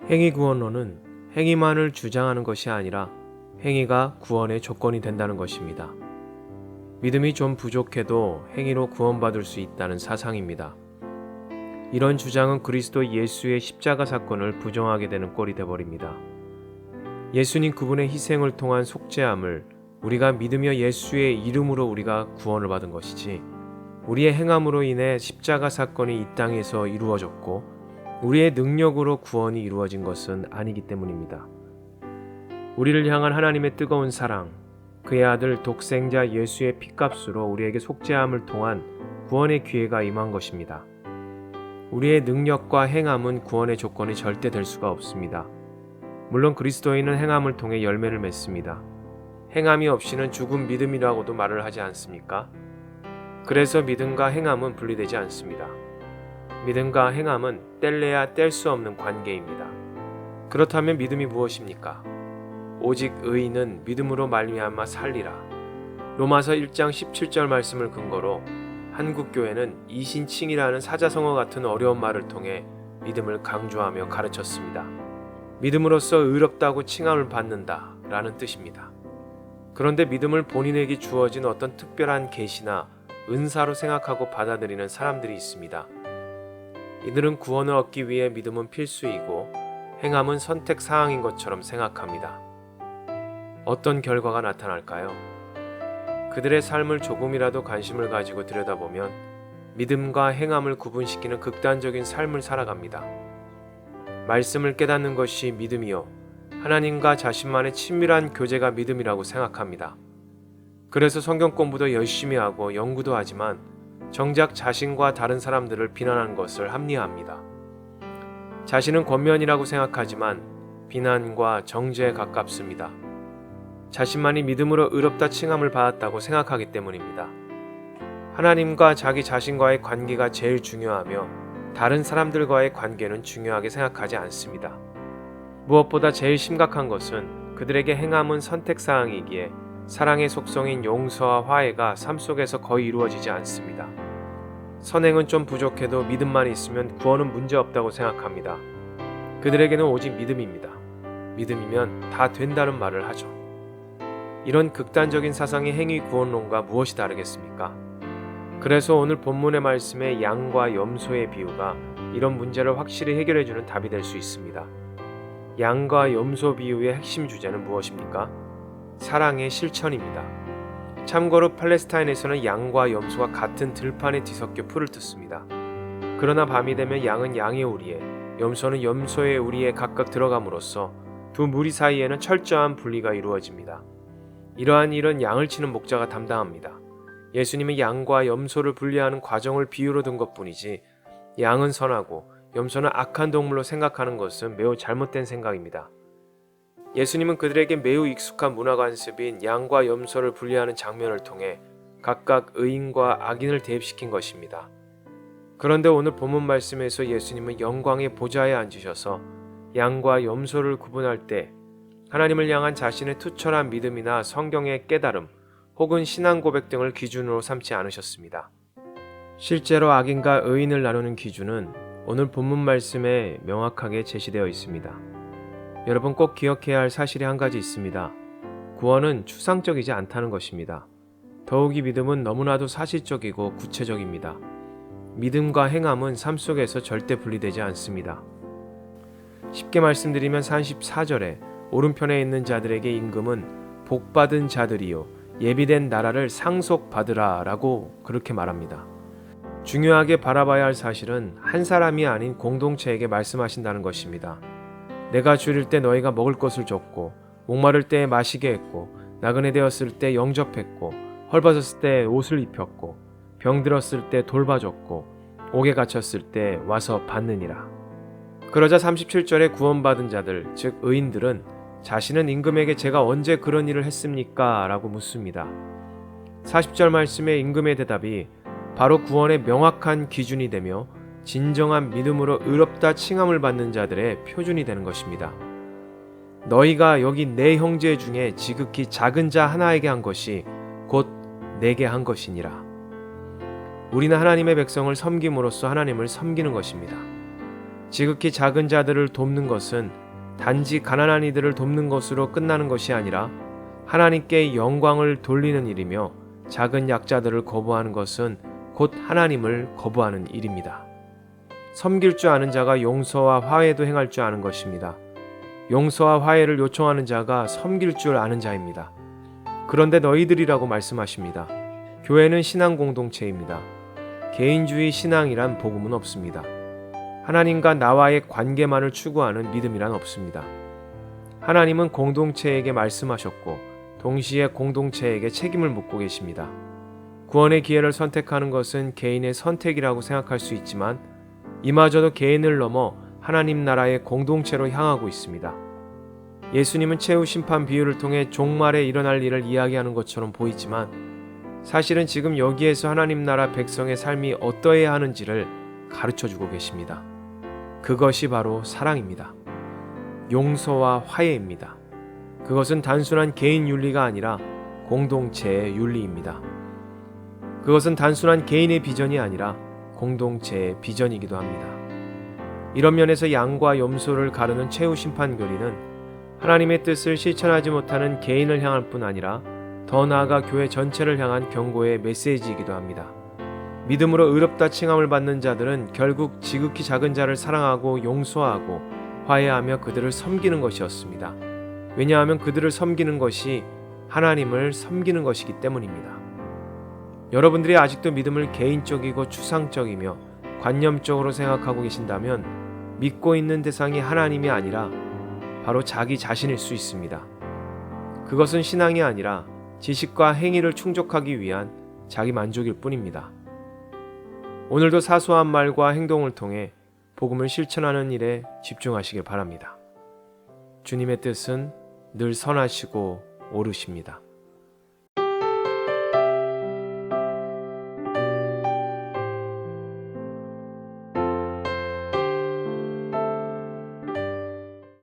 행위 구원론은 행위만을 주장하는 것이 아니라 행위가 구원의 조건이 된다는 것입니다. 믿음이 좀 부족해도 행위로 구원받을 수 있다는 사상입니다. 이런 주장은 그리스도 예수의 십자가 사건을 부정하게 되는 꼴이 되어버립니다. 예수님 그분의 희생을 통한 속죄함을 우리가 믿으며 예수의 이름으로 우리가 구원을 받은 것이지, 우리의 행함으로 인해 십자가 사건이 이 땅에서 이루어졌고 우리의 능력으로 구원이 이루어진 것은 아니기 때문입니다. 우리를 향한 하나님의 뜨거운 사랑, 그의 아들 독생자 예수의 피값으로 우리에게 속죄함을 통한 구원의 기회가 임한 것입니다. 우리의 능력과 행함은 구원의 조건이 절대 될 수가 없습니다. 물론 그리스도인은 행함을 통해 열매를 맺습니다. 행함이 없이는 죽은 믿음이라고도 말을 하지 않습니까? 그래서 믿음과 행함은 분리되지 않습니다. 믿음과 행함은 뗄래야 뗄 수 없는 관계입니다. 그렇다면 믿음이 무엇입니까? 오직 의인은 믿음으로 말미암아 살리라. 로마서 1장 17절 말씀을 근거로 한국교회는 이신칭이라는 사자성어 같은 어려운 말을 통해 믿음을 강조하며 가르쳤습니다. 믿음으로써 의롭다고 칭함을 받는다 라는 뜻입니다. 그런데 믿음을 본인에게 주어진 어떤 특별한 계시나 은사로 생각하고 받아들이는 사람들이 있습니다. 이들은 구원을 얻기 위해 믿음은 필수이고 행함은 선택 사항인 것처럼 생각합니다. 어떤 결과가 나타날까요? 그들의 삶을 조금이라도 관심을 가지고 들여다보면 믿음과 행함을 구분시키는 극단적인 삶을 살아갑니다. 말씀을 깨닫는 것이 믿음이요, 하나님과 자신만의 친밀한 교제가 믿음이라고 생각합니다. 그래서 성경 공부도 열심히 하고 연구도 하지만 정작 자신과 다른 사람들을 비난하는 것을 합리화합니다. 자신은 권면이라고 생각하지만 비난과 정죄에 가깝습니다. 자신만이 믿음으로 의롭다 칭함을 받았다고 생각하기 때문입니다. 하나님과 자기 자신과의 관계가 제일 중요하며 다른 사람들과의 관계는 중요하게 생각하지 않습니다. 무엇보다 제일 심각한 것은 그들에게 행함은 선택사항이기에 사랑의 속성인 용서와 화해가 삶 속에서 거의 이루어지지 않습니다. 선행은 좀 부족해도 믿음만 있으면 구원은 문제없다고 생각합니다. 그들에게는 오직 믿음입니다. 믿음이면 다 된다는 말을 하죠. 이런 극단적인 사상의 행위 구원론과 무엇이 다르겠습니까? 그래서 오늘 본문의 말씀의 양과 염소의 비유가 이런 문제를 확실히 해결해주는 답이 될 수 있습니다. 양과 염소 비유의 핵심 주제는 무엇입니까? 사랑의 실천입니다. 참고로 팔레스타인에서는 양과 염소가 같은 들판에 뒤섞여 풀을 뜯습니다. 그러나 밤이 되면 양은 양의 우리에, 염소는 염소의 우리에 각각 들어감으로써 두 무리 사이에는 철저한 분리가 이루어집니다. 이러한 일은 양을 치는 목자가 담당합니다. 예수님은 양과 염소를 분리하는 과정을 비유로 든 것뿐이지 양은 선하고 염소는 악한 동물로 생각하는 것은 매우 잘못된 생각입니다. 예수님은 그들에게 매우 익숙한 문화 관습인 양과 염소를 분리하는 장면을 통해 각각 의인과 악인을 대입시킨 것입니다. 그런데 오늘 본문 말씀에서 예수님은 영광의 보좌에 앉으셔서 양과 염소를 구분할 때 하나님을 향한 자신의 투철한 믿음이나 성경의 깨달음 혹은 신앙 고백 등을 기준으로 삼지 않으셨습니다. 실제로 악인과 의인을 나누는 기준은 오늘 본문 말씀에 명확하게 제시되어 있습니다. 여러분 꼭 기억해야 할 사실이 한 가지 있습니다. 구원은 추상적이지 않다는 것입니다. 더욱이 믿음은 너무나도 사실적이고 구체적입니다. 믿음과 행함은 삶 속에서 절대 분리되지 않습니다. 쉽게 말씀드리면 34절에 오른편에 있는 자들에게 임금은 복받은 자들이요 예비된 나라를 상속받으라 라고 그렇게 말합니다. 중요하게 바라봐야 할 사실은 한 사람이 아닌 공동체에게 말씀하신다는 것입니다. 내가 줄일 때 너희가 먹을 것을 줬고 목마를 때 마시게 했고 나그네 되었을 때 영접했고 헐벗었을 때 옷을 입혔고 병들었을 때 돌봐줬고 옥에 갇혔을 때 와서 받느니라. 그러자 37절에 구원받은 자들 즉 의인들은 자신은 임금에게 제가 언제 그런 일을 했습니까? 라고 묻습니다. 40절 말씀의 임금의 대답이 바로 구원의 명확한 기준이 되며 진정한 믿음으로 의롭다 칭함을 받는 자들의 표준이 되는 것입니다. 너희가 여기 내 형제 중에 지극히 작은 자 하나에게 한 것이 곧 내게 한 것이니라. 우리는 하나님의 백성을 섬김으로써 하나님을 섬기는 것입니다. 지극히 작은 자들을 돕는 것은 단지 가난한 이들을 돕는 것으로 끝나는 것이 아니라 하나님께 영광을 돌리는 일이며, 작은 약자들을 거부하는 것은 곧 하나님을 거부하는 일입니다. 섬길 줄 아는 자가 용서와 화해도 행할 줄 아는 것입니다. 용서와 화해를 요청하는 자가 섬길 줄 아는 자입니다. 그런데 너희들이라고 말씀하십니다. 교회는 신앙 공동체입니다. 개인주의 신앙이란 복음은 없습니다. 하나님과 나와의 관계만을 추구하는 믿음이란 없습니다. 하나님은 공동체에게 말씀하셨고 동시에 공동체에게 책임을 묻고 계십니다. 구원의 기회를 선택하는 것은 개인의 선택이라고 생각할 수 있지만 이마저도 개인을 넘어 하나님 나라의 공동체로 향하고 있습니다. 예수님은 최후 심판 비유를 통해 종말에 일어날 일을 이야기하는 것처럼 보이지만 사실은 지금 여기에서 하나님 나라 백성의 삶이 어떠해야 하는지를 가르쳐주고 계십니다. 그것이 바로 사랑입니다. 용서와 화해입니다. 그것은 단순한 개인 윤리가 아니라 공동체의 윤리입니다. 그것은 단순한 개인의 비전이 아니라 공동체의 비전이기도 합니다. 이런 면에서 양과 염소를 가르는 최후 심판 교리는 하나님의 뜻을 실천하지 못하는 개인을 향할 뿐 아니라 더 나아가 교회 전체를 향한 경고의 메시지이기도 합니다. 믿음으로 의롭다 칭함을 받는 자들은 결국 지극히 작은 자를 사랑하고 용서하고 화해하며 그들을 섬기는 것이었습니다. 왜냐하면 그들을 섬기는 것이 하나님을 섬기는 것이기 때문입니다. 여러분들이 아직도 믿음을 개인적이고 추상적이며 관념적으로 생각하고 계신다면 믿고 있는 대상이 하나님이 아니라 바로 자기 자신일 수 있습니다. 그것은 신앙이 아니라 지식과 행위를 충족하기 위한 자기 만족일 뿐입니다. 오늘도 사소한 말과 행동을 통해 복음을 실천하는 일에 집중하시길 바랍니다. 주님의 뜻은 늘 선하시고 옳으십니다.